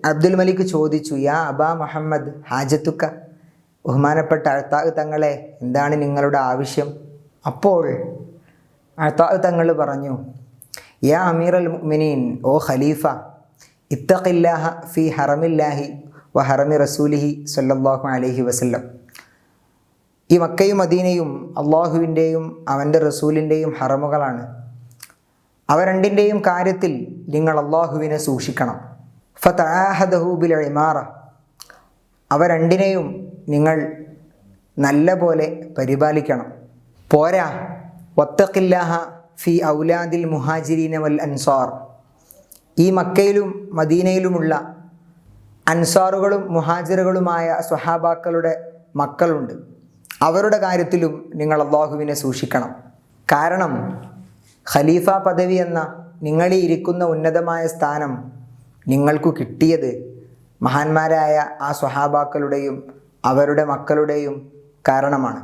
അബ്ദുൽ മലിക് ചോദിച്ചു, യാ അബാ മുഹമ്മദ് ഹാജത്തുക്ക, ബഹുമാനപ്പെട്ട അഴ്ത്താഹ് തങ്ങളെ, എന്താണ് നിങ്ങളുടെ ആവശ്യം? അപ്പോൾ അഴ്ത്താഹ് തങ്ങൾ പറഞ്ഞു, യാ അമീർ അൽ മുഅ്മിനീൻ, ഓ ഖലീഫ, ഇത്തഖില്ലാഹ ഫി ഹറമില്ലാഹി വ ഹറമി റസൂലിഹി സ്വല്ലല്ലാഹു അലൈഹി വസല്ലം. ഈ മക്കയും മദീനയും അള്ളാഹുവിൻ്റെയും അവൻ്റെ റസൂലിൻ്റെയും ഹറമുകളാണ്. അവ രണ്ടിൻ്റെയും കാര്യത്തിൽ നിങ്ങൾ അള്ളാഹുവിനെ സൂക്ഷിക്കണം. ഫതആഹദഹു ബിൽ ഇമാറ, അവ രണ്ടിനെയും നിങ്ങൾ നല്ല പോലെ പരിപാലിക്കണം. പോരാ, വത്തഖില്ലാഹ ഫി ഔലാദിൽ മുഹാജിരീന വൽ അൻസാർ, ഈ മക്കയിലും മദീനയിലുമുള്ള അൻസാറുകളും മുഹാജിറുകളുമായ സ്വഹാബാക്കളുടെ മക്കളുണ്ട്, അവരുടെ കാര്യത്തിലും നിങ്ങൾ അള്ളാഹുവിനെ സൂക്ഷിക്കണം. കാരണം ഖലീഫ പദവി എന്ന നിങ്ങളീ ഇരിക്കുന്ന ഉന്നതമായ സ്ഥാനം നിങ്ങൾക്കു കിട്ടിയത് മഹാന്മാരായ ആ സ്വഹാബാക്കളുടെയും അവരുടെ മക്കളുടെയും കാരണമാണ്.